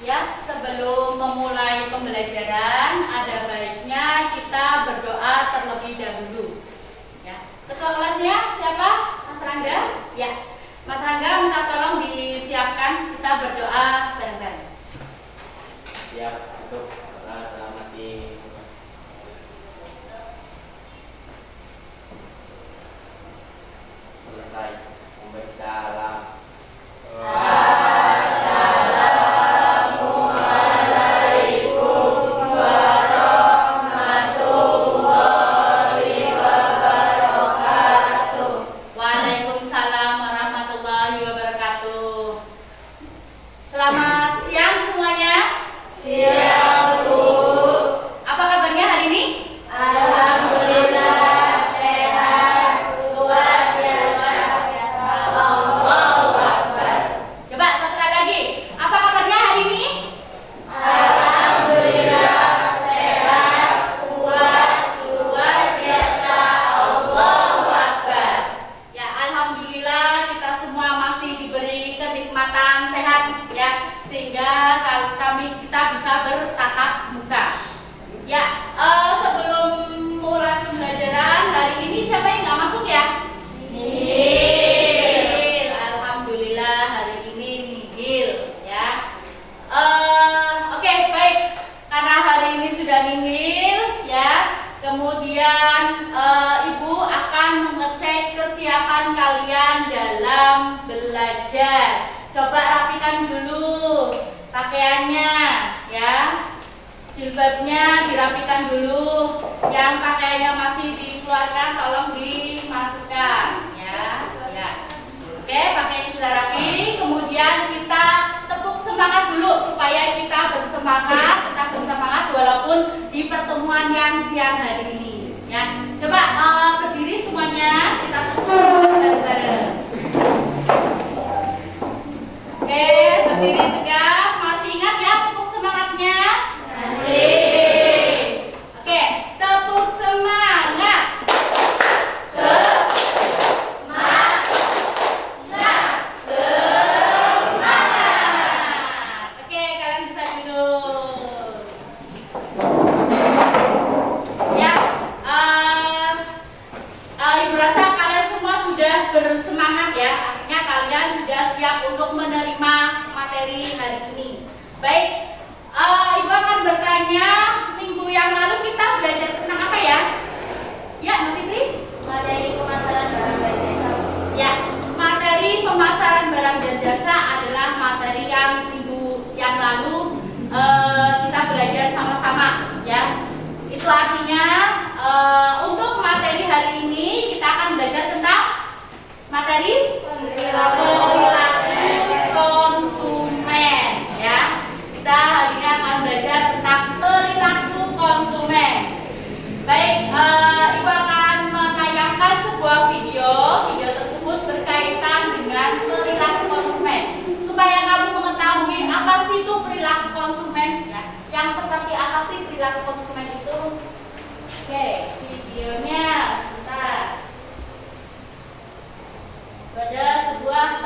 Ya, sebelum memulai pembelajaran ada baiknya kita berdoa terlebih dahulu. Ya, ketua kelasnya siapa? Mas Rangga? Ya, Mas Rangga minta tolong disiapkan kita berdoa bareng-bareng. Siap untuk selamat selesai memberi salam. Kemudian Ibu akan mengecek kesiapan kalian dalam belajar. Coba rapikan dulu pakaiannya, ya. Jilbabnya dirapikan dulu. Yang pakaiannya masih dikeluarkan tolong dimasukkan, ya. Ya. Oke, pakaiannya sudah rapi. Kemudian kita tepuk semangat dulu supaya kita bersemangat, walaupun di pertemuan yang siang hari ini. Ya, coba berdiri semuanya, kita tepuk bareng-bareng. Oke, berdiri tegak. Masih ingat ya tepuk semangatnya? Masih. Oke, tepuk semangat. Bersemangat ya, artinya kalian sudah siap untuk menerima materi hari ini. Baik, Ibu akan bertanya, minggu yang lalu kita belajar tentang apa ya? Ya, Mbak Fitri? Materi pemasaran barang dan jasa. Ya, materi pemasaran barang dan jasa adalah materi yang minggu yang lalu kita belajar sama-sama ya. Itu artinya untuk materi hari ini kita akan belajar tentang materi perilaku konsumen ya. Kita hari ini akan belajar tentang perilaku konsumen. Baik, Ibu akan menayangkan sebuah video. Video tersebut berkaitan dengan perilaku konsumen. Supaya kamu mengetahui apa sih itu perilaku konsumen ya. Yang seperti apa sih perilaku konsumen itu? Oke, videonya sebentar. Ada sebuah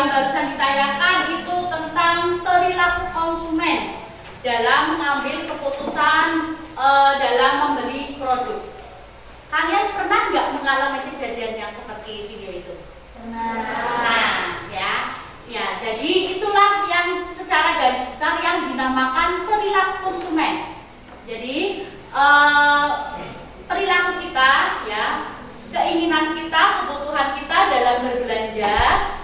yang barusan ditayangkan itu tentang perilaku konsumen dalam mengambil keputusan dalam membeli produk. Kalian pernah nggak mengalami kejadian yang seperti video itu? Nah, ya, jadi itulah yang secara garis besar yang dinamakan perilaku konsumen. Jadi perilaku kita, ya, keinginan kita, kebutuhan kita dalam berbelanja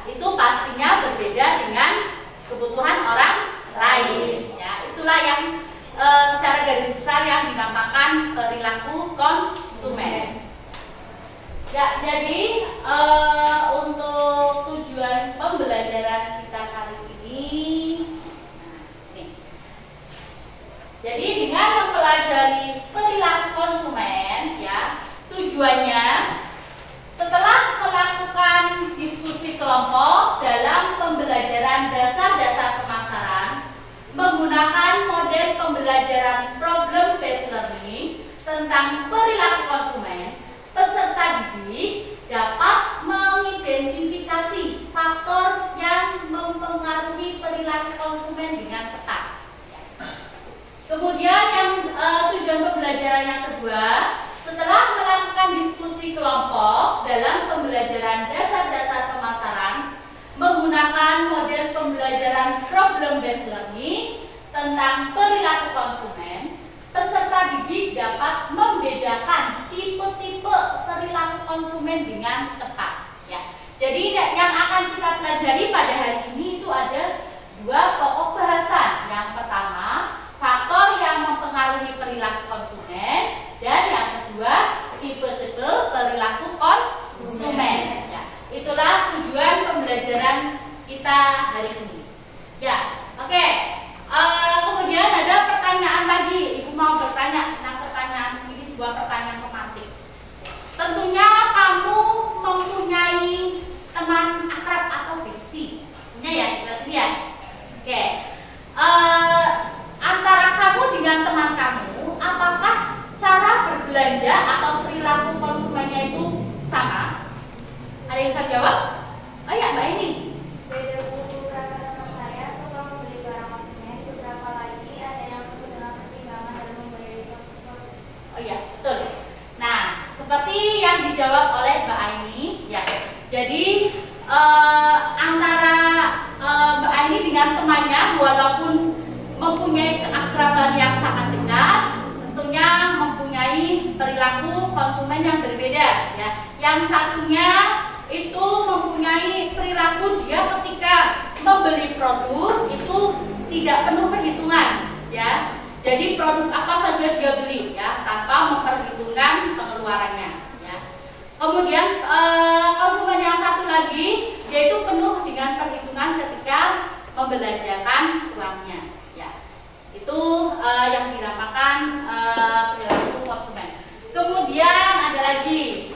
itu pastinya berbeda dengan kebutuhan orang lain. Ya, itulah yang secara garis besar yang dinamakan perilaku konsumen. Ya, jadi untuk tujuan pembelajaran kita kali ini, jadi dengan mempelajari perilaku konsumen, ya, tujuannya setelah melakukan diskusi kelompok dalam pembelajaran dasar-dasar pemasaran menggunakan model pembelajaran problem based learning tentang perilaku konsumen, peserta didik dapat mengidentifikasi faktor yang mempengaruhi perilaku konsumen dengan tepat. Kemudian yang tujuan pembelajaran yang kedua, setelah melakukan diskusi kelompok dalam pembelajaran dasar-dasar pemasaran menggunakan model pembelajaran problem based learning tentang perilaku konsumen, peserta didik dapat membedakan tipe-tipe perilaku konsumen dengan tepat. Ya. Jadi yang akan kita pelajari pada hari ini itu ada dua pokok bahasan. Yang pertama, faktor yang mempengaruhi perilaku konsumen, dan yang kedua, tipe-tipe perilaku konsumen. Ya. Itulah tujuan pembelajaran kita hari ini. Ya, oke. Kemudian ada pertanyaan lagi. Ibu mau bertanya tentang pertanyaan ini, sebuah pertanyaan tematik. Tentunya kamu mempunyai teman akrab atau bestie. Punya ya, kita lihat. Oke. Antara kamu dengan teman kamu, apakah cara berbelanja atau perilaku konsumennya itu sama? Ada yang bisa jawab? Oh ya, Mbak ini. Beda beberapa teman saya suka membeli barang konsumen, beberapa lagi ada yang penuh dengan pertimbangan dalam membeli produk. Oh iya, betul. Nah, seperti yang dijawab oleh Mbak Aini, ya. Jadi antara Mbak Aini dengan temannya, walaupun mempunyai keakraban yang sangat dekat, tentunya mempunyai perilaku konsumen yang berbeda. Ya. Yang satunya itu mempunyai perilaku dia ketika membeli produk itu tidak penuh perhitungan, ya. Jadi produk apa saja dia beli, ya, tanpa memperhitungkan pengeluarannya, ya. Kemudian konsumen yang satu lagi yaitu penuh dengan perhitungan ketika membelanjakan uangnya, ya. Itu yang dinamakan perilaku konsumen. Kemudian ada lagi,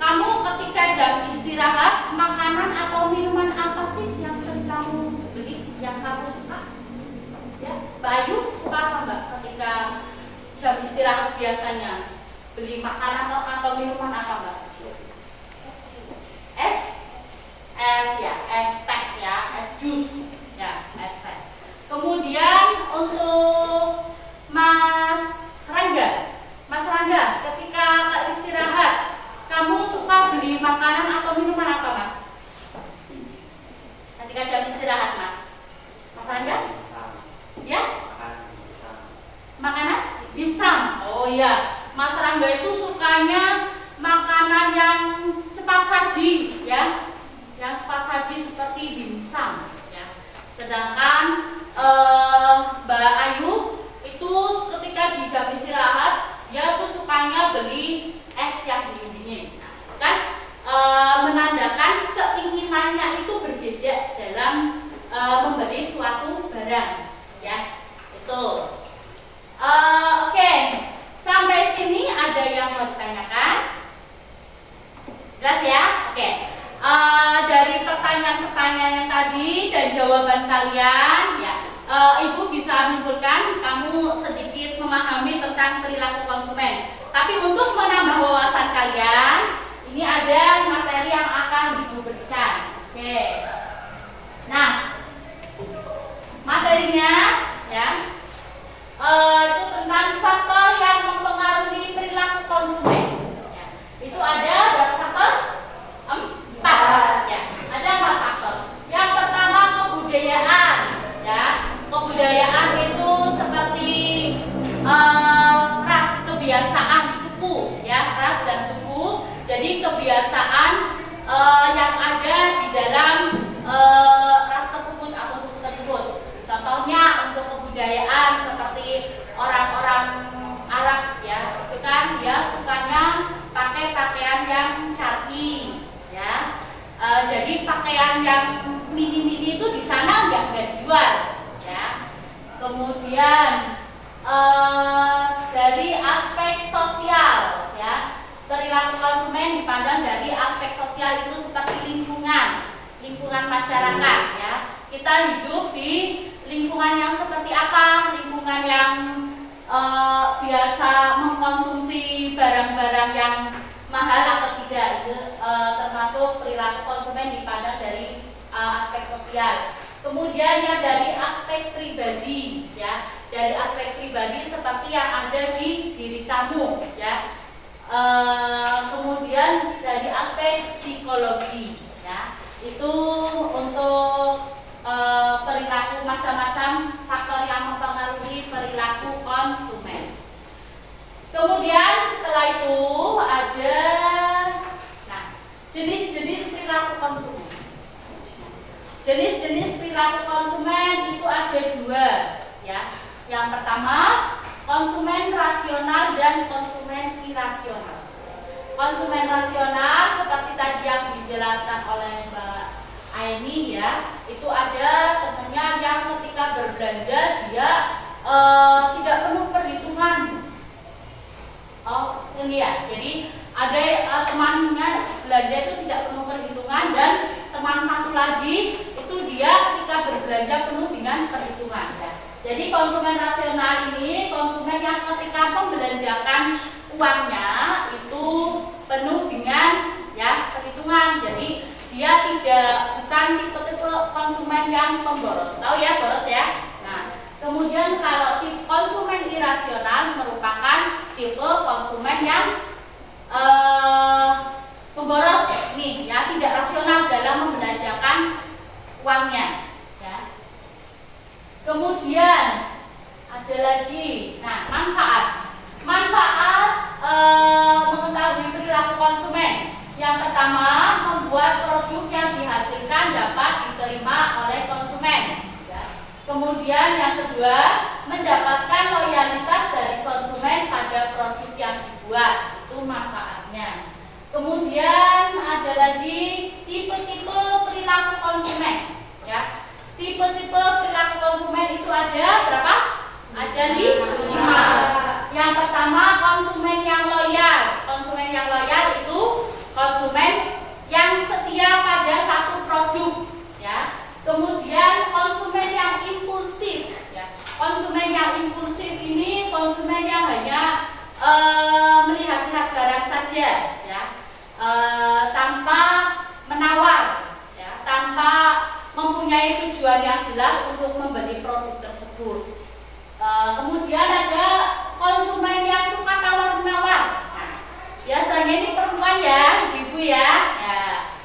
kamu ketika jam istirahat, makanan atau minuman apa sih yang sering kamu beli, yang kamu suka? Ya, Mbak Ayu suka apa Mbak ketika jam istirahat biasanya? Beli makanan atau minuman apa Mbak? Es ya, es teh ya, es jus ya, es teh. Kemudian untuk Mas Rangga, ketika istirahat, kamu suka beli makanan atau minuman apa, Mas? Ketika jam istirahat, Mas Rangga? Ya? Makanan? Dimsum. Oh iya, Mas Rangga itu sukanya makanan yang cepat saji, ya. Yang cepat saji seperti dimsum, ya. Sedangkan Mbak Ayu itu ketika di jam istirahat, dia tuh sukanya beli es yang dingin-dingin. Nah, kan menandakan keinginannya itu berbeda dalam membeli suatu barang, ya. Itu. Oke. Sampai sini ada yang mau ditanyakan? Jelas ya? Oke. Dari pertanyaan-pertanyaan yang tadi dan jawaban kalian, ya, Ibu bisa menyimpulkan kamu sedikit memahami tentang perilaku konsumen. Tapi untuk menambah wawasan kalian, ini ada materi yang akan Ibu berikan. Oke. mini itu di sana nggak jual, ya. Kemudian dari aspek sosial, ya, perilaku konsumen dipandang dari aspek sosial itu seperti lingkungan masyarakat, ya. Kita hidup di lingkungan yang seperti apa? Lingkungan yang biasa mengkonsumsi barang-barang yang mahal atau tidak, itu termasuk perilaku konsumen dipandang dari aspek sosial. Kemudian ya dari aspek pribadi, ya, dari aspek pribadi seperti yang ada di diri kamu, ya. Kemudian dari aspek psikologi, ya, itu untuk perilaku macam-macam faktor yang mempengaruhi perilaku konsumen. Kemudian setelah itu ada jenis-jenis perilaku konsumen. Jenis-jenis perilaku konsumen itu ada dua, ya. Yang pertama, konsumen rasional dan konsumen irasional. Konsumen rasional seperti tadi yang dijelaskan oleh Mbak Aini, ya, itu ada temannya yang ketika berbelanja dia tidak penuh perhitungan. Oh, ini ya. Jadi ada temannya belanja itu tidak penuh perhitungan dan teman satu lagi itu dia ketika berbelanja penuh dengan perhitungan, ya. Jadi konsumen rasional ini konsumen yang ketika membelanjakan uangnya itu penuh dengan, ya, perhitungan. Jadi dia bukan tipe-tipe konsumen yang pemboros. Tahu ya, boros ya? Nah, kemudian kalau tipe konsumen irasional merupakan tipe konsumen yang pemboros nih, ya, tidak rasional dalam membelanjakan uangnya, ya. Kemudian ada lagi, nah, manfaat mengetahui perilaku konsumen. Yang pertama, membuat produk yang dihasilkan dapat diterima oleh konsumen, ya. Kemudian yang kedua, mendapatkan loyalitas dari konsumen pada produk yang dibuat, itu manfaatnya. Kemudian ada lagi tipe-tipe perilaku konsumen, ya. Tipe-tipe perilaku konsumen itu ada berapa? Ada 5. Yang pertama, konsumen yang loyal. Konsumen yang loyal itu konsumen yang setia pada satu produk, ya. Kemudian konsumen yang impulsif, ya. Konsumen yang impulsif ini konsumen yang hanya melihat-lihat barang saja, ya, tanpa menawar, ya, tanpa mempunyai tujuan yang jelas untuk membeli produk tersebut. Kemudian ada konsumen yang suka tawar-menawar. Nah, biasanya ini perempuan, ya, ibu ya,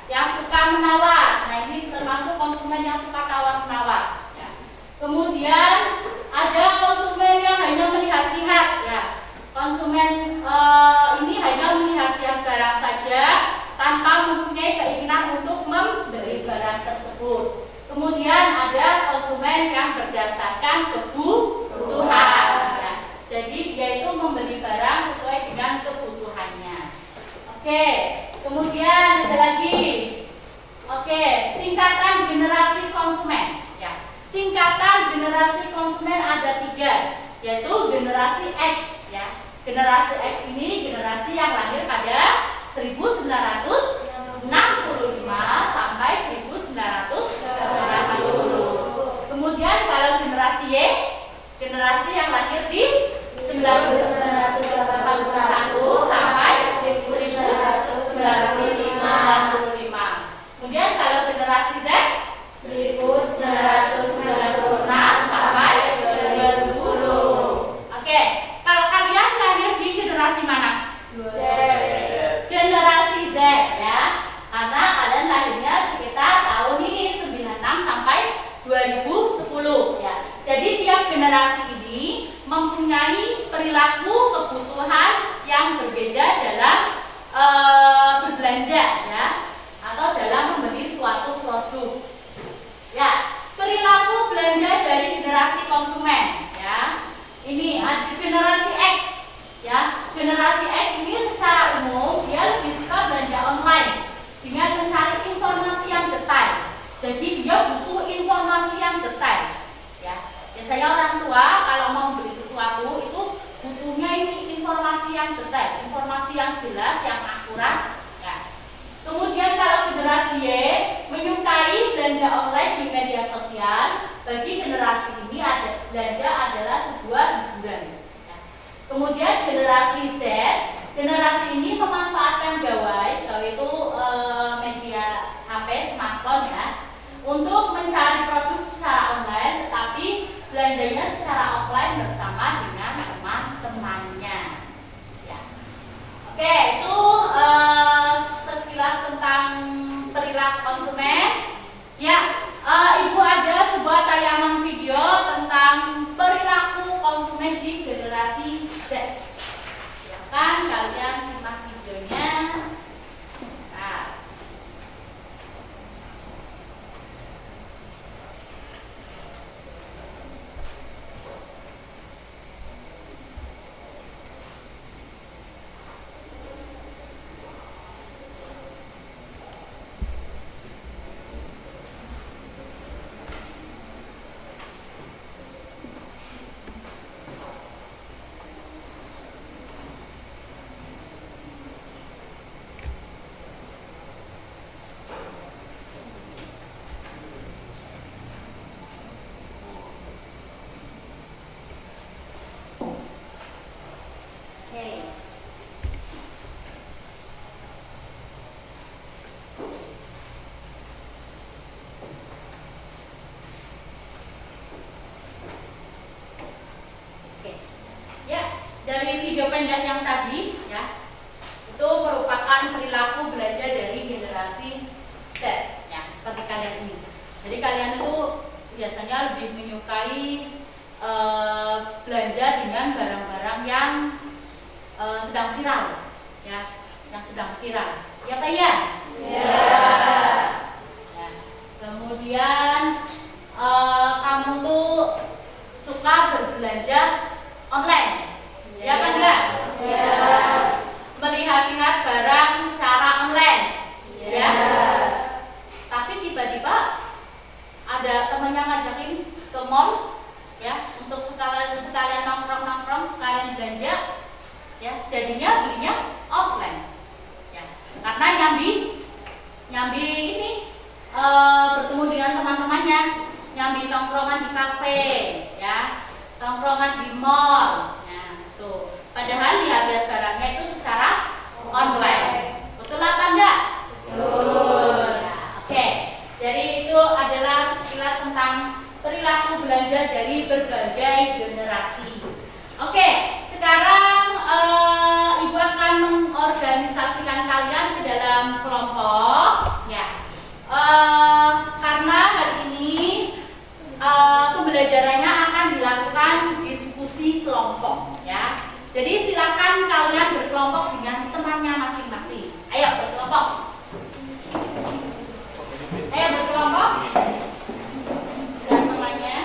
yang suka menawar. Nah, ini termasuk konsumen yang suka tawar-menawar, ya. Kemudian ada konsumen yang hanya melihat-lihat, ya. Konsumen ini hanya melihat-lihat barang saja tanpa mempunyai keinginan untuk membeli barang tersebut. Kemudian ada konsumen yang berdasarkan kebutuhan, ya. Jadi dia itu membeli barang sesuai dengan kebutuhannya. Oke, kemudian ada lagi. Oke, tingkatan generasi konsumen, ya. Tingkatan generasi konsumen ada 3, yaitu generasi X, ya. Generasi X ini generasi yang lahir pada 1965 sampai 1980. Kemudian kalau generasi Y, generasi yang lahir di 1981 sampai 1995. Kemudian kalau generasi Z, 1996 sampai 2010. Oke, kalau kalian lahir di generasi mana? Generasi Z, ya. Karena kalian lahirnya sekitar tahun ini 96 sampai 2010, ya. Jadi tiap generasi ini mempunyai perilaku kebutuhan yang berbeda dalam berbelanja, ya, atau dalam membeli suatu produk. Ya, perilaku belanja dari generasi konsumen, ya. Ini ada generasi X, ya. Generasi X ini secara umum dia lebih suka belanja online dengan mencari informasi yang detail. Jadi dia butuh informasi yang detail. Ya, biasanya orang tua kalau mau beli sesuatu itu butuhnya ini informasi yang detail, informasi yang jelas, yang akurat. Ya. Kemudian kalau generasi Y menyukai belanja online di media sosial, bagi generasi ini belanja adalah sebuah hiburan. Ya. Kemudian generasi Z, generasi ini memanfaatkan gawai itu media HP, smartphone ya, untuk mencari produk secara online, tetapi belanjanya secara offline bersama dengan teman-temannya. Ya. Oke, itu sekilas tentang perilaku konsumen. Ya, Ibu ada sebuah tayangan video tentang perilaku konsumen di generasi Z. Silakan kalian simak videonya. Nah. Dari video pendek yang tadi ya, itu merupakan perilaku belanja dari generasi Z ya, bagi kalian ini. Jadi kalian itu biasanya lebih menyukai belanja dengan barang-barang yang sedang viral ya, yang sedang viral. Ya Pak ya? Ya. Ya. Kemudian kamu tuh suka berbelanja online. Ya apa enggak? Ya. Melihat-lihat barang secara online. Ya. Tapi tiba-tiba ada temannya ngajakin ke mall ya, untuk sekalian nongkrong, sekalian belanja ya, jadinya belinya offline. Ya. Karena nyambi ini bertemu dengan teman-temannya, nyambi tongkrongan di kafe ya, tongkrongan di mall. Tuh, padahal lihat barangnya itu secara online. Betul apa enggak? Betul. Nah, oke. Jadi itu adalah sekilas tentang perilaku belanja dari berbagai generasi. Oke, sekarang Ibu akan mengorganisasikan kalian ke dalam kelompok ya. Karena hari ini pembelajarannya akan dilakukan diskusi kelompok ya. Jadi silakan kalian berkelompok dengan temannya masing-masing. Ayo berkelompok. Ayo berkelompok dengan temannya.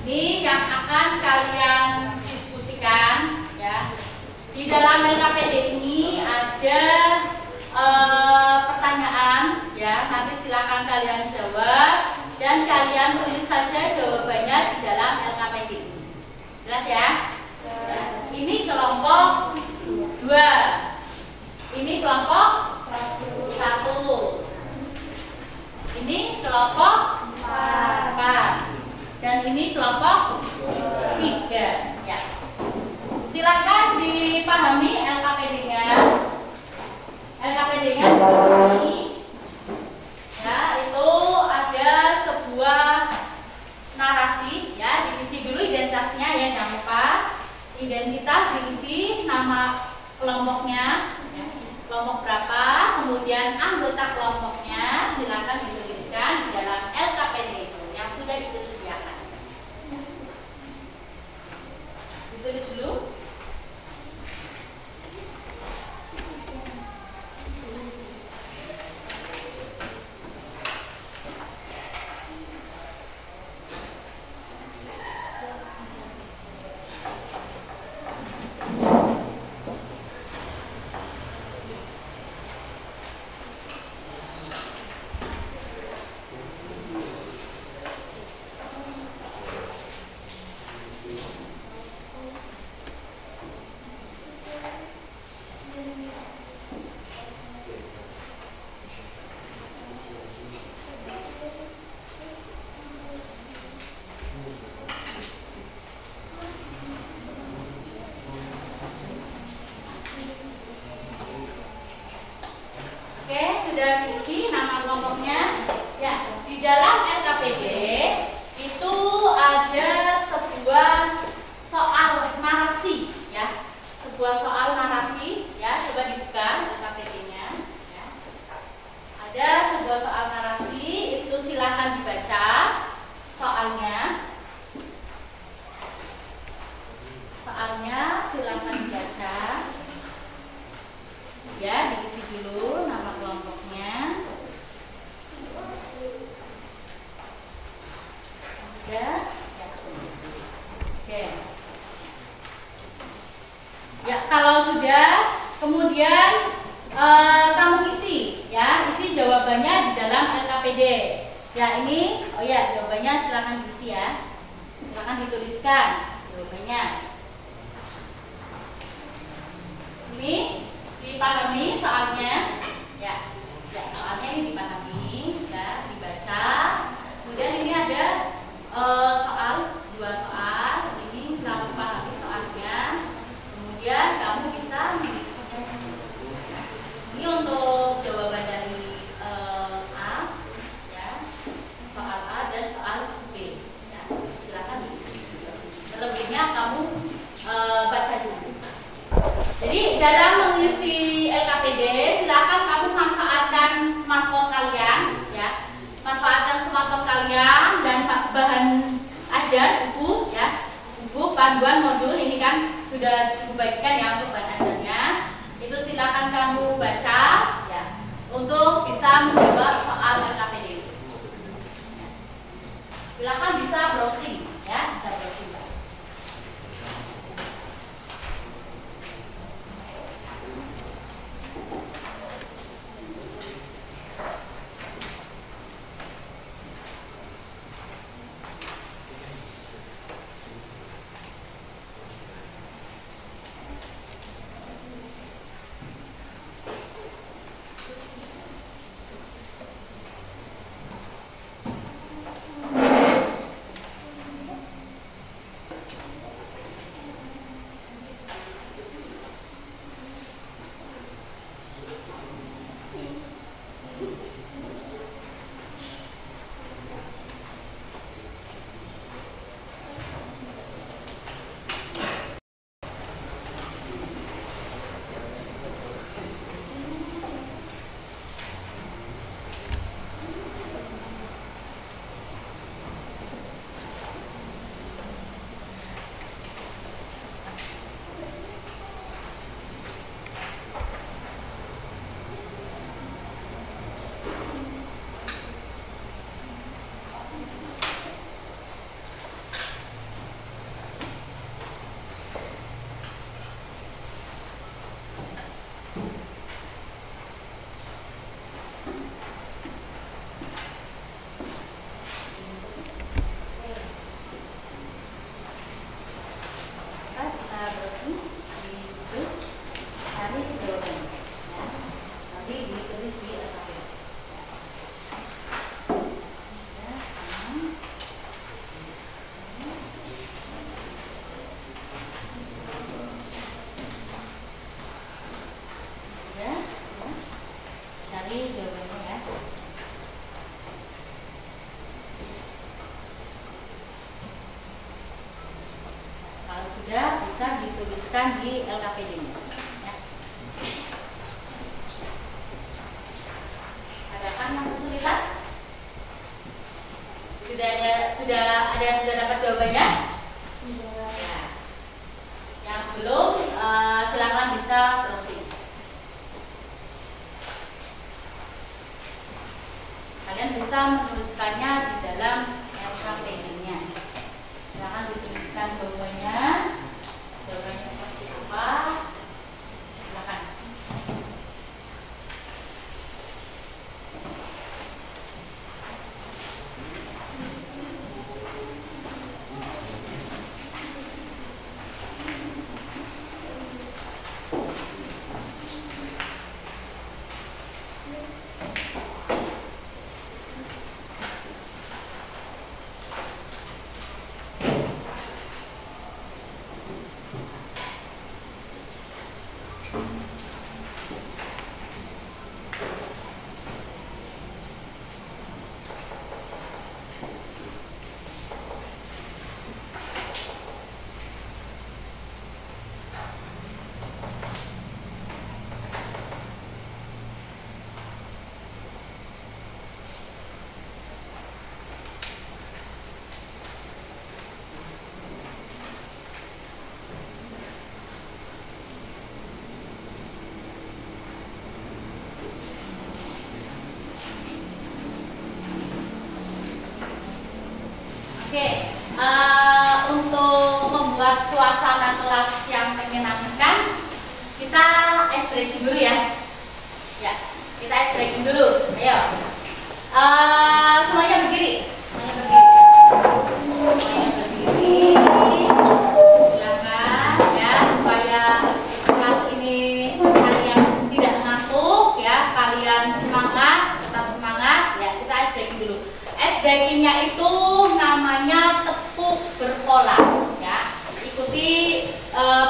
Ini yang akan kalian diskusikan ya. Di dalam LKPD ini ada pertanyaan ya. Nanti silakan kalian jawab dan kalian tulis saja jawabannya di dalam LKPD ini. Jelas ya? Jelas. Ini kelompok 2. Ini kelompok 1. Ini kelompok 4. Dan ini kelompok kelompok 3 ya. Silakan dipahami LKPD-nya. LKPD-nya dipahami. Ya, itu ada sebuah narasi ya, diisi dulu identitasnya ya, jangan lupa. Identitas diisi nama kelompoknya, ya, kelompok berapa, kemudian anggota kelompoknya, silakan dituliskan di dalam LKPD itu yang sudah disediakan. Ditulis dulu. Sudah diisi nama kelompoknya ya. Di dalam LKPD itu ada sebuah soal narasi ya, sebuah soal narasi ya. Coba dibuka LKPD-nya ya. Ada sebuah soal narasi, itu silakan dibaca soalnya. Soalnya silakan dibaca ya, diisi dulu nama kelompoknya ya. Oke ya, kalau sudah kemudian kamu isi ya, isi jawabannya di dalam LKPD ya. Ini oh ya, jawabannya silakan diisi ya, silakan dituliskan jawabannya. Ini dipahami soalnya ya, ya soalnya ini dipahami ya, dibaca. Kemudian ini ada soal, 2 soal, ini kamu pahami soalnya, kemudian kamu bisa mengisinya. Ini untuk jawaban dari A ya, soal A dan soal B ya, silakan diisi. Terlebihnya kamu baca dulu. Jadi dalam mengisi LKPD silakan kamu manfaatkan smartphone kalian ya, manfaatkan smartphone kalian dan bahan ajar, buku ya, buku panduan modul ini kan sudah dibagikan ya untuk bahan ajarnya. Itu silakan kamu baca ya, untuk bisa menjawab soal LKPD. Ya. Silakan bisa browsing ya, bisa browsing. sudah bisa dituliskan di LKPD-nya. Ya. Adakah yang kesulitan? Sudah ada yang sudah dapat jawabannya? Ya. Yang belum, silakan bisa browsing. Kalian bisa menuliskannya di dalam LKPD-nya. Silakan dituliskan jawabannya. Jawabannya seperti apa? Silakan. Oke, untuk membuat suasana kelas yang menyenangkan, kita ice breaking dulu ya. Ya, kita ice breaking dulu. Ayo, semuanya berdiri, semuanya berdiri, silakan ya, supaya kelas ini kalian tidak ngantuk ya, kalian semangat, tetap semangat ya. Kita ice breaking dulu. Ice breakingnya itu namanya tepuk berpola ya. Ikuti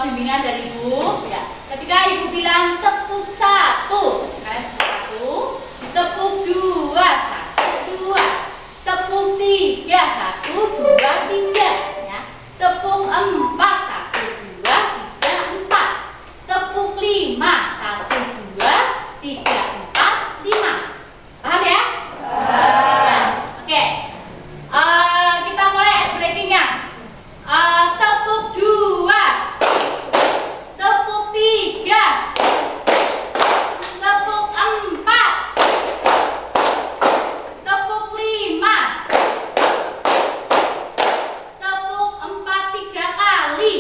bimbingan dari ibu ya. Ketika ibu bilang tepuk 1, kalian 1, tepuk 2, 1, 2, tepuk 3, 1, 2, 3 ya. Tepuk 4, 1, 2, 3, 4. Tepuk 5, 1, 2, 3, 4, 5. Paham ya? Oke, kita mulai ice breakingnya. Tepuk 2, tepuk 3, tepuk 4, tepuk 5, tepuk 4 3 kali.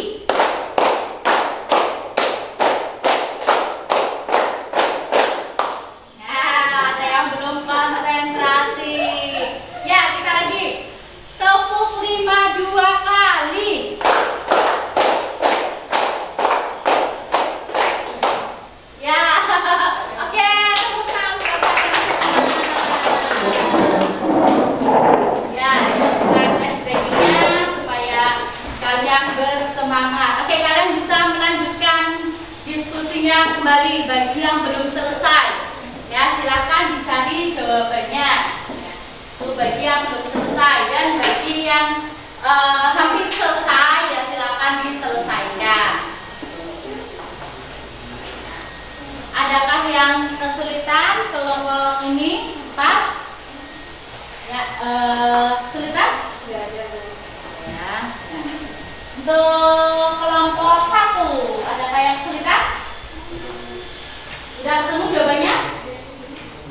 Nah, ada yang belum konsentrasi. Ya, kita lagi. Tepuk 5 2 kali. Ya, oke, tepuk tangan. Ya, kita ice breakingnya supaya kalian bersemangat. Oke, kalian bisa melanjutkan diskusinya kembali bagi yang belum selesai. Ya, silakan dicari jawabannya. Bagi yang belum selesai dan bagi yang hampir selesai ya silakan diselesaikan. Adakah yang kesulitan kelompok ini 4? Ya, kesulitan? Ya. Untuk kelompok 1 adakah yang kesulitan? Sudah ketemu jawabannya?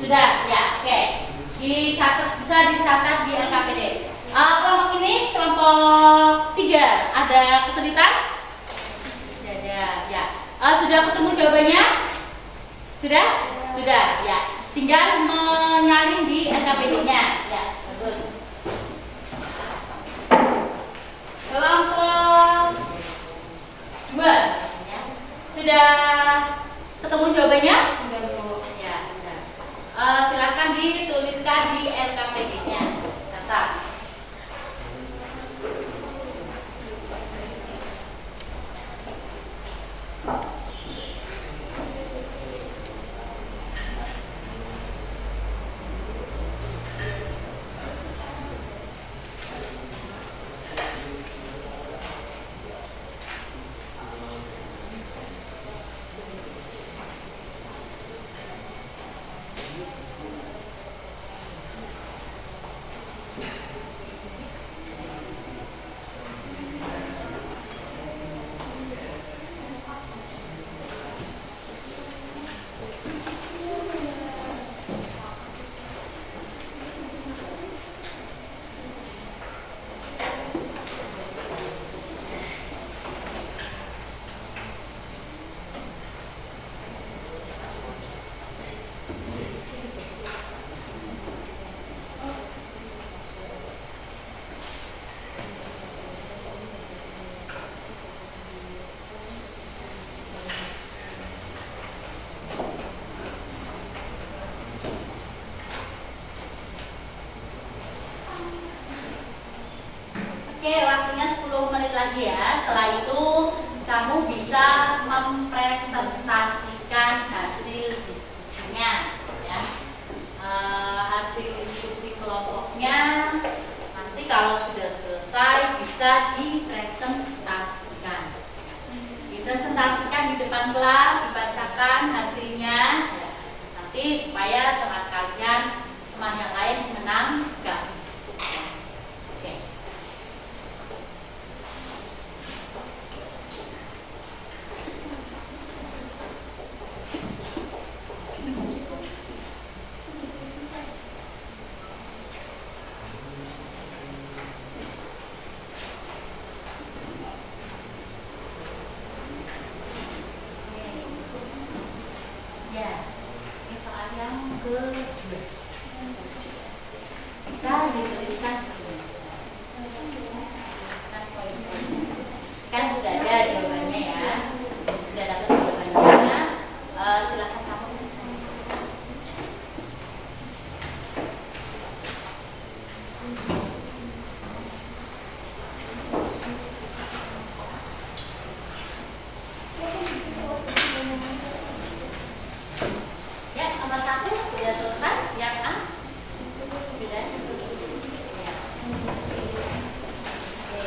Sudah, ya, oke. Dicatat, bisa dicatat di LKPD. Kelompok ini, kelompok 3, ada kesulitan? Tidak ada, ya. Sudah ketemu jawabannya? Sudah? Sudah, ya. Tinggal menyalin di LKPD-nya, ya. Bagus. Kelompok 2, ya. Sudah ketemu jawabannya? Ya, sudah. Silakan dituliskan di LKPD-nya. Catat. 10 menit lagi ya. Setelah itu kamu bisa mempresentasikan hasil diskusinya ya. Hasil diskusi kelompoknya nanti kalau sudah selesai bisa dipresentasikan. Dipresentasikan di depan kelas, dibacakan hasilnya ya. Nanti supaya teman kalian, teman yang lain menangkap. Oke. Ya, ini soal yang kedua. Bisa dituliskan kan sudah ada jawabannya ya, sudah dapat jawabannya. Silakan kamu tulis. Ya, nomor 1 sudah selesai. Yang A sudah. Ya. Oke.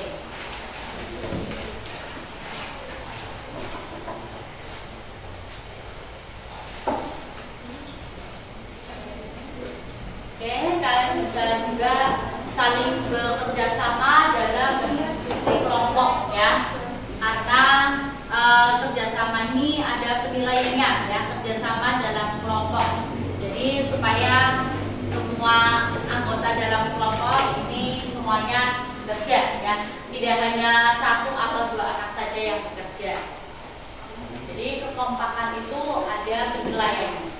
Oke, kalian bisa juga saling bekerja sama dalam diskusi kelompok ya. Karena kerjasama ini ada penilaiannya ya, kerjasama dalam kelompok. Jadi supaya semua anggota dalam kelompok ini semuanya bekerja ya, tidak hanya 1 atau 2 anak saja yang bekerja. Jadi kekompakan itu ada penilaiannya.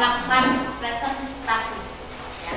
melakukan presentasi. Ya.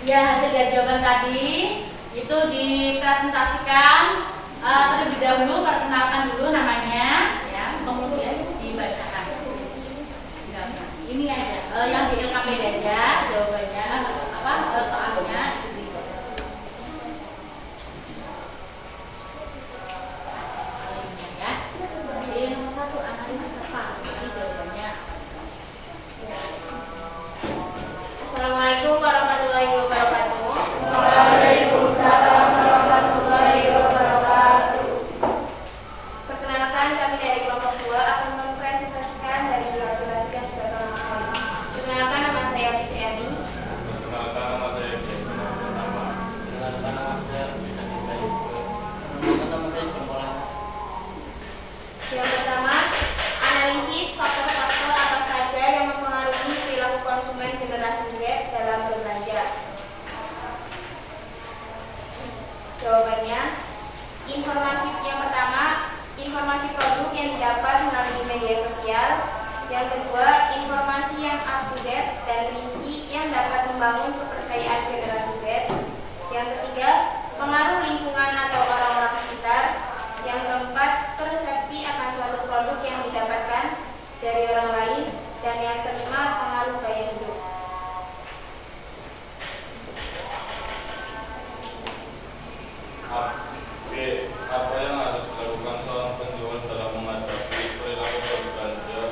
Ya, hasil dari jawaban tadi itu dipresentasikan terlebih dahulu, perkenalkan dulu namanya, ya, kemudian dibacakan. Ini aja, yang di LKP aja jawabannya apa soalnya itu dibacakan. Ya, jadi nomor 1 anak ini apa? Ini jawabannya. Assalamualaikum warahmatullahi wabarakatuh. Waalaikumsalam warahmatullahi wabarakatuh. Perkenalkan, kami dari kelompok 2 akan mempresentasikan dari ilustrasi yang sudah kami sampaikan. Perkenalkan, nama saya Fitri Adi. Perkenalkan, nama saya Jason Pertama. Perkenalkan, nama saya Bisa Dibayu. Perkenalkan, nama saya Jombola. Yang pertama, analisis faktor-faktor apa saja yang mempengaruhi perilaku konsumen generasi Z dalam berbelanja. Jawabannya, informasi yang pertama, informasi produk yang didapat melalui media sosial. Yang kedua, informasi yang up to date dan rinci yang dapat membangun kepercayaan generasi Z. Yang ketiga, pengaruh lingkungan atau orang-orang sekitar. Yang keempat, persepsi akan suatu produk yang didapatkan dari orang lain. Dan yang kelima, pengaruh gaya hidup. Apa yang harus dilakukan seorang penjual dalam menghadapi perilaku berbelanja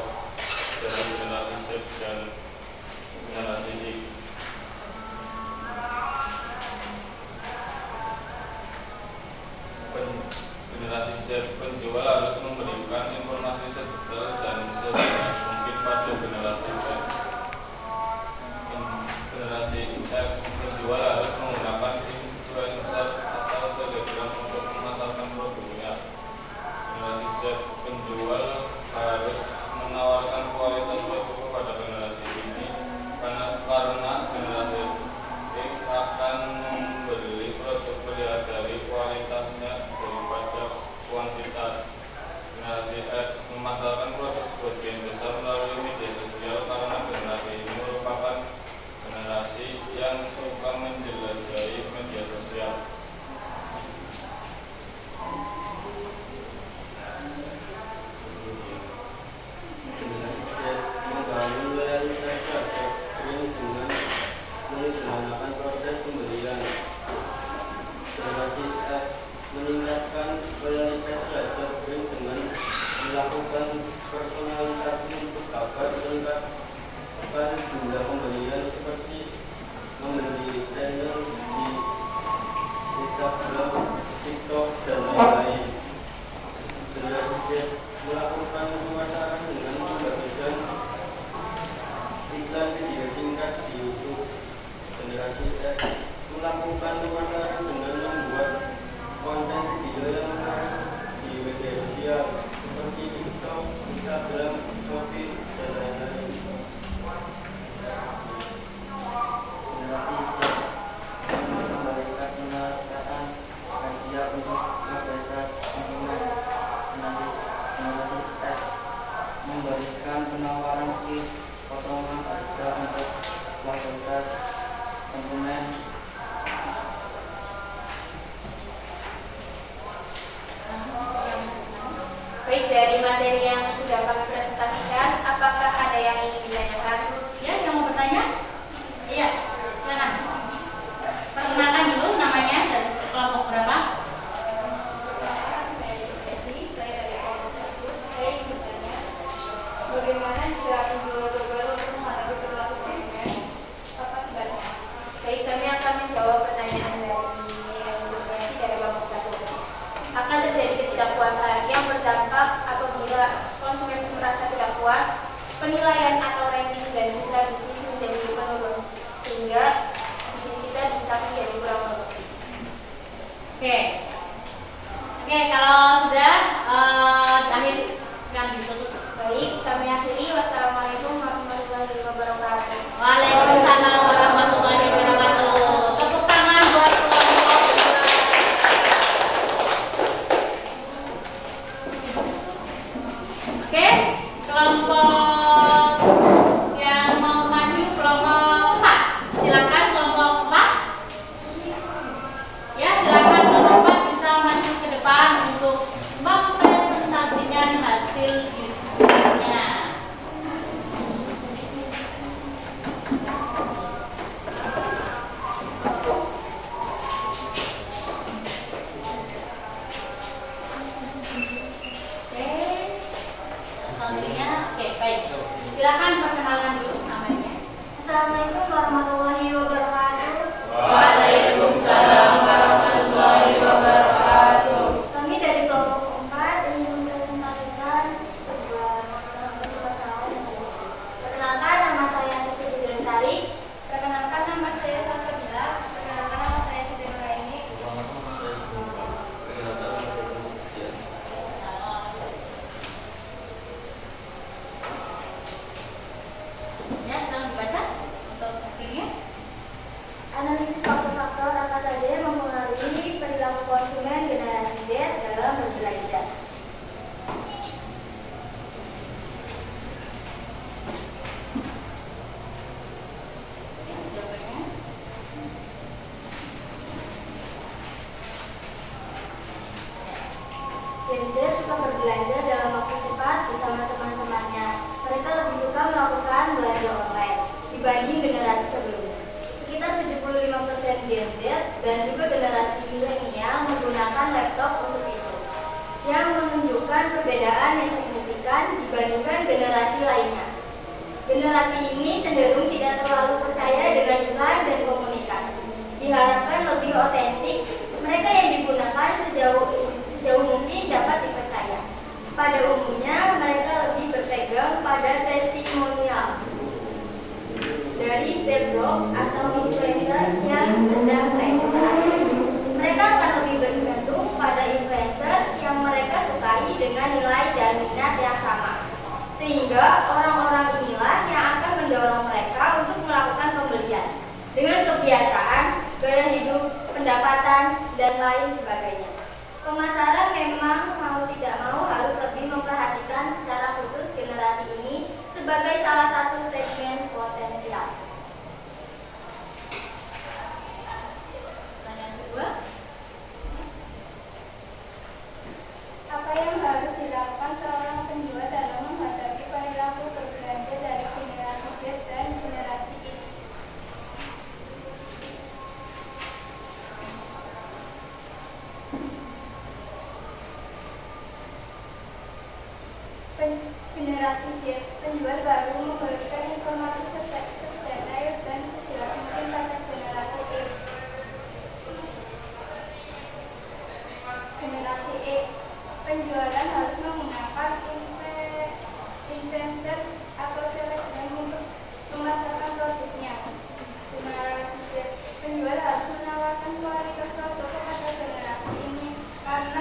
generasi X menjual harus menggunakan influencer atau selebgram untuk memasarkan produknya. Generasi Z penjual harus menawarkan kualitas produk kepada generasi ini karena generasi X akan membeli produk melihat dari kualitasnya daripada kuantitas. Generasi X memasarkan produk sebagian besar melalui media sosial karena generasi ini merupakan generasi yang suka menjelajahi media sosial. Membangun loyalitas terhadap brand dengan menyederhanakan proses pembelian. Generasi X meningkatkan loyalitas terhadap brand dengan melakukan personalisasi untuk kabar meningkatkan jumlah pembelian seperti membeli channel di Instagram, TikTok, dan lain-lain. Generasi Z melakukan pemasaran dengan membagikan iklan video singkat di YouTube. Generasi X melakukan pemasaran dengan membuat konten video yang menarik di media sosial seperti TikTok, Instagram, Shopee, dan lain-lain. Generasi Z mengembalikan pendekatan media untuk mobilitas konsumen. Generasi X memberikan penawaran kit potongan harga untuk mobilitas konsumen. Baik, dari materi yang sudah kami presentasikan, apakah ada yang ingin ditanyakan? Ya, yang mau bertanya? Iya, silakan. Perkenalkan dulu namanya dan kelompok berapa? Saya dari kelompok 1. Saya ingin bertanya, bagaimana jika penjual gagal untuk menghadapi perilaku konsumen? Apa sebaliknya? Baik, kami akan menjawab pertanyaan dari kelompok 1. Akan terjadi ketidakpuasan yang berdampak apabila konsumen merasa tidak puas, penilaian atau ranking dan citra bisnis menjadi menurun, sehingga bisnis kita bisa menjadi kurang produktif. Oke, kalau sudah akhir yang ditutup. Baik, kami akhiri. Wassalamualaikum warahmatullahi wabarakatuh. Waalaikumsalam warahmatullahi wabarakatuh. Tepuk tangan buat kelompok. Oke, kelompok yang mau maju kelompok 4. Silakan kelompok 4. Ya, silakan kelompok 4 bisa maju ke depan untuk mempresentasikan hasil diskusinya. Oke, baik. Silakan perkenalkan dulu namanya. Assalamualaikum warahmatullahi wabarakatuh. Waalaikumsalam warahmatullahi wabarakatuh. Kami dari kelompok 4 ingin mempresentasikan sebuah masalah yang ada. Perkenalkan, nama saya Siti Lestari. Perkenalkan, nama saya Salsabila. Perkenalkan, nama saya Siti Nuraini. Ya, tolong dibaca untuk hasilnya. Analisis faktor-faktor apa saja yang mempengaruhi perilaku konsumen generasi Z dalam berbelanja. Ya, jawabannya. Gen Z suka berbelanja dalam waktu cepat bersama teman-temannya. Mereka lebih suka melakukan belanja online dibanding generasi sebelumnya. Sekitar 75% Gen Z dan juga generasi milenial menggunakan laptop untuk itu, yang menunjukkan perbedaan yang signifikan dibandingkan generasi lainnya. Generasi ini cenderung tidak terlalu percaya dengan iklan dan komunikasi. Diharapkan lebih otentik, mereka yang digunakan sejauh mungkin dapat dipercaya. Pada umumnya, mereka lebih berpegang pada testimonial pemasaran, dan lain sebagainya. Pemasaran memang mau tidak mau harus lebih memperhatikan secara khusus generasi ini sebagai salah satu segmen potensial. Pertanyaan kedua, Apa yang harus dilakukan seorang penjual dalam menghadapi perilaku berbelanja dari generasi Z dan generasi Y? Generasi Z, penjual baru memberikan informasi sedetail dan sejelas mungkin pada generasi Y. Generasi E, penjualan harus menggunakan influencer atau selebgram untuk memasarkan produknya. Generasi Z, penjual harus menawarkan kualitas produk kepada generasi ini karena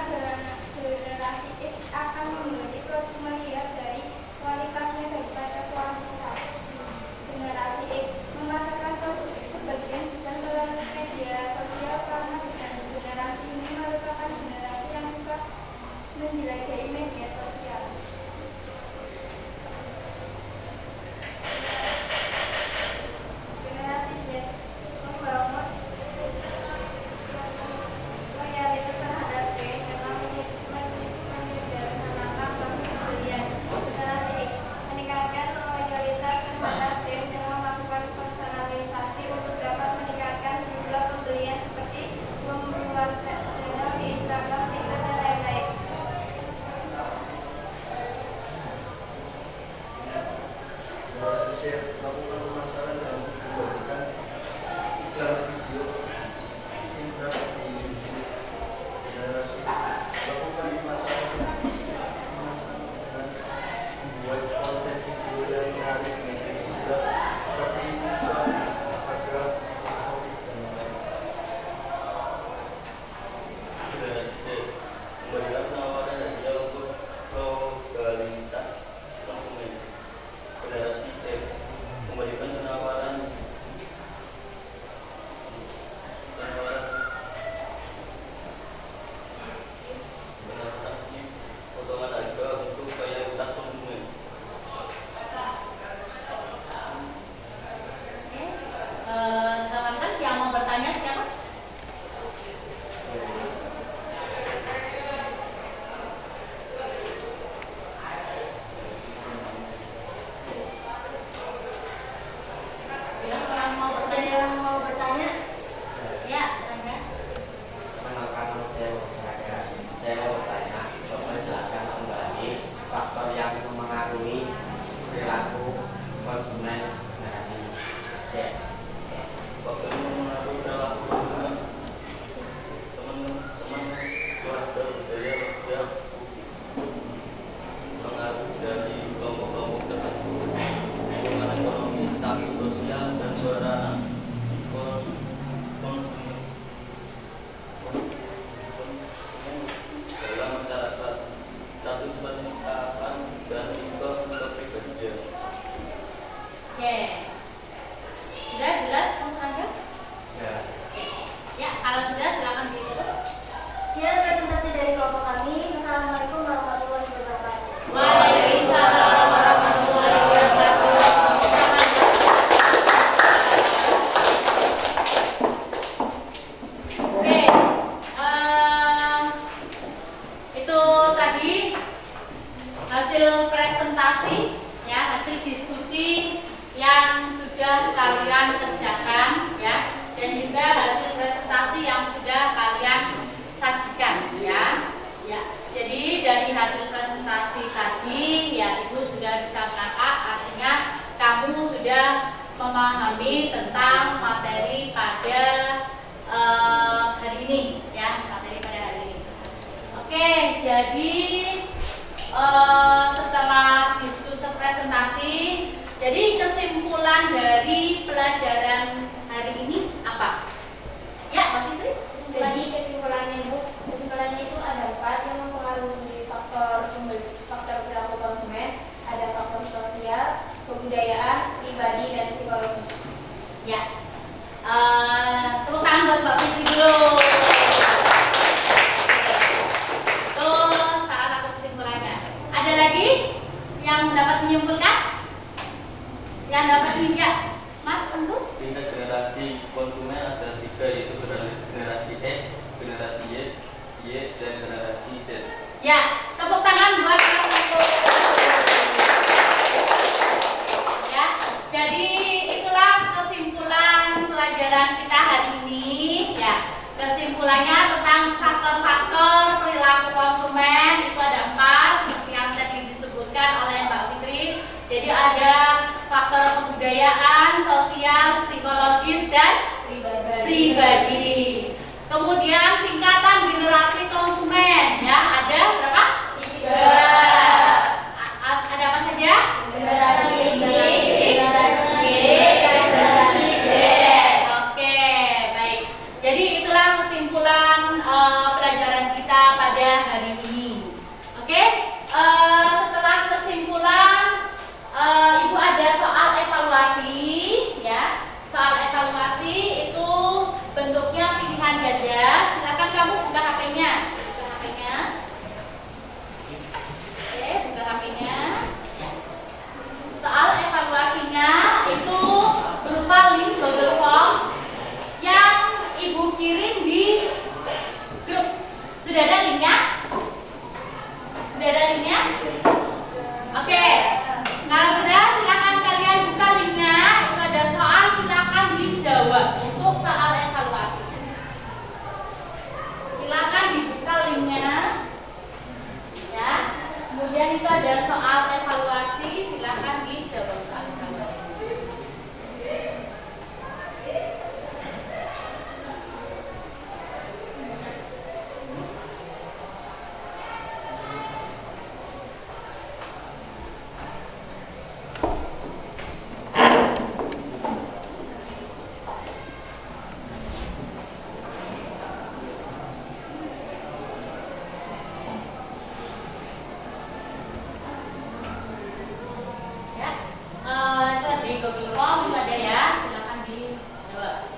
generasi X akan membeli produk melihat dari kualitasnya daripada kuantitas. Generasi X memasarkan produk X sebagian besar melalui media sosial karena generasi ini merupakan generasi yang suka menjelajahi media sosial. Generasi Z membangun loyalitas terhadap brand dengan menyederhanakan proses pembelian. Generasi X meningkatkan loyalitas terhadap brand dengan melakukan personalisasi untuk dapat meningkatkan jumlah pembelian seperti membuat channel di Instagram, Twitter, dan lain-lain. Generasi melakukan pemasaran dan membagikan iklan video infra di YouTube. Generasi melakukan pemasaran dan membuat konten video yang menarik media sosial seperti Instagram, dan lain-lain. Generasi Z memberikan penawaran hadiah untuk loyalitas konsumen. Generasi X memberikan penawaran potongan harga untuk mayoritas konsumen. teman-teman yang mau bertanya siapa? Ya, yang mau bertanya? Ya, tanya. Mengenalkan saya mau bertanya, coba jelaskan kembali faktor yang mempengaruhi perilaku konsumen generasi Z. Waktu mengaruhi perilaku konsumen, teman-teman keluarga budaya kerja pengaruh dari kelompok-kelompok tertentu, hubungan ekonomi, status sosial, dan peranan konsumen dalam masyarakat, status pendidikan, dan kepribadian. Oke. Sudah jelas Mas Rangga? Ya. Ya, kalau sudah silakan ditutup. Sekian presentasi dari kelompok kami. Assalamualaikum warahmatullahi wabarakatuh. Waalaikumsalam warahmatullahi wabarakatuh. Oke, itu tadi hasil presentasi, ya, hasil diskusi yang sudah kalian kerjakan, ya, dan juga hasil presentasi yang sudah kalian sajikan, ya. Ya, jadi dari hasil presentasi tadi, ya, Ibu sudah bisa menangkap, artinya kamu sudah memahami tentang materi pada hari ini, ya, materi pada hari ini. Oke, jadi setelah diskusi presentasi, jadi kesimpulan dari pelajaran hari ini apa? Ya, Mbak Fitri. Jadi kesimpulannya itu ada 4 yang mempengaruhi faktor perilaku konsumen. Ada faktor sosial, kebudayaan, pribadi, dan psikologi. Ya, tepuk tangan buat Mbak Fitri dulu. Yang dapat linknya, Mas untuk? Tingkat generasi konsumen ada 3, yaitu generasi X, generasi Y, dan generasi Z. Ya, tepuk tangan buat Mas untuk. Ya, jadi itulah kesimpulan pelajaran kita hari ini. Ya, kesimpulannya tentang faktor-faktor perilaku konsumen itu ada 4 seperti yang tadi disebutkan oleh Mbak Fitri. Jadi ada faktor kebudayaan, sosial, psikologis, dan pribadi. Kemudian tingkatan generasi konsumen, ya ada berapa? 3. Ada apa saja? Generasi X, generasi Y, dan generasi Z. Oke, baik. Jadi itulah kesimpulan pelajaran kita pada hari ini. Oke, setelah kesimpulan, Ibu ada soal evaluasi, ya. Soal evaluasi itu bentuknya pilihan ganda. Silakan kamu buka HP-nya. Buka HP-nya. Oke, buka HP-nya. Ya. Soal evaluasinya itu berupa link Google Form yang Ibu kirim di grup. Sudah ada linknya? Sudah ada linknya? Oke. Kalau sudah, silakan kalian buka linknya. Itu ada soal, silakan dijawab untuk soal evaluasi. Silakan dibuka linknya, ya. Kemudian itu ada soal evaluasi, silakan dijawab soal evaluasi. Google Form juga ada ya, silakan dijawab.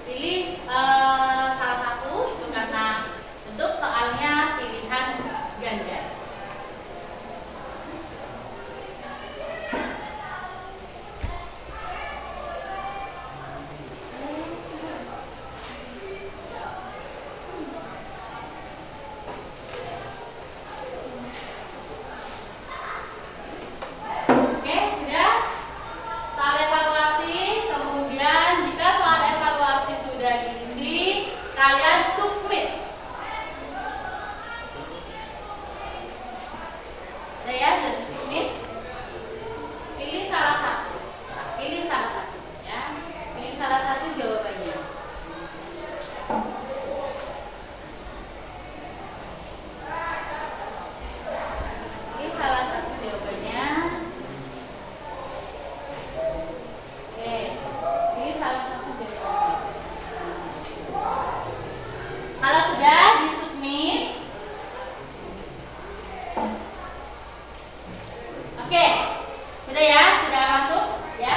Pilih salah satu itu karena bentuk soalnya pilihan ganda. Kalian submit. Saya sudah submit. Pilih salah satu. Pilih salah satu, ya. Pilih salah satu jawabannya. Pilih salah satu jawabannya. Oke. Pilih salah satu jawabannya. Kalau sudah disubmit, oke, sudah ya, sudah masuk, ya,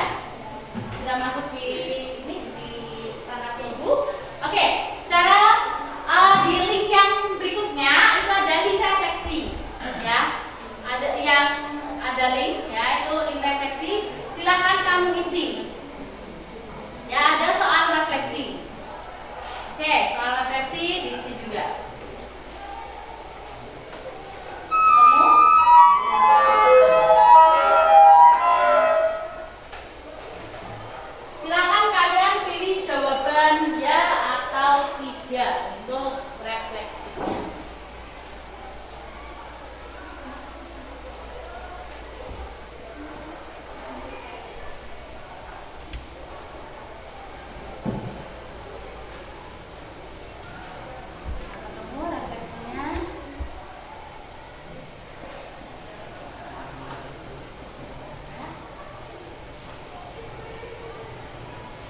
sudah masuk di ini di perangkat Ibu. Oke, sekarang di link yang berikutnya itu ada link refleksi, ya, ada link, ya, itu link refleksi. Silakan kamu isi, ya, ada soal refleksi. Oke, soal refleksi diisi juga. Ketemu? Silakan kalian pilih jawaban ya atau tidak untuk refleksinya.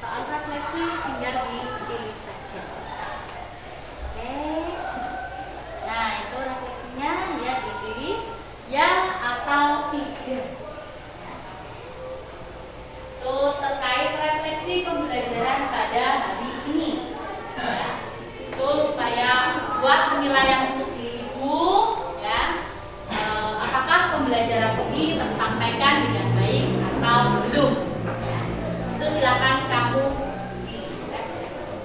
Soal refleksi tinggal dipilih saja. Oke. Nah, itu refleksinya ya dipilih ya atau tidak. Itu terkait refleksi pembelajaran pada hari ini. Ya. Itu supaya buat penilaian untuk diri Ibu, ya. Apakah pembelajaran ini tersampaikan dengan baik atau belum? Ya. Itu silakan kamu direfleksi.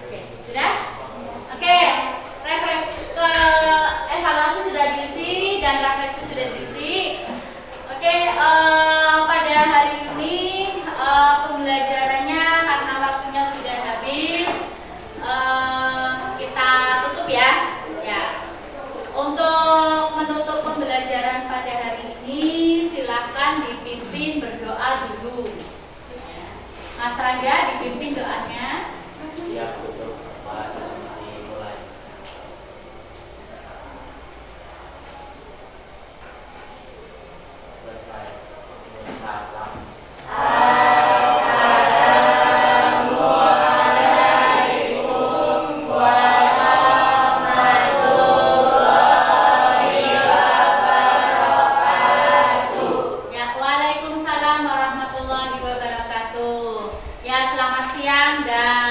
Oke, sudah? Oke, refleksi evaluasi sudah diisi dan refleksi sudah diisi. Oke, pada hari ini pembelajarannya karena waktunya sudah habis, kita tutup ya. Ya. Untuk menutup pembelajaran pada hari ini, silahkan dipimpin berdoa dulu. Ya. Mas Rangga dipimpin doanya. Siap untuk dimulai. Selesai. Salam. Ya, waalaikumsalam warahmatullahi wabarakatuh. Ya, selamat siang dan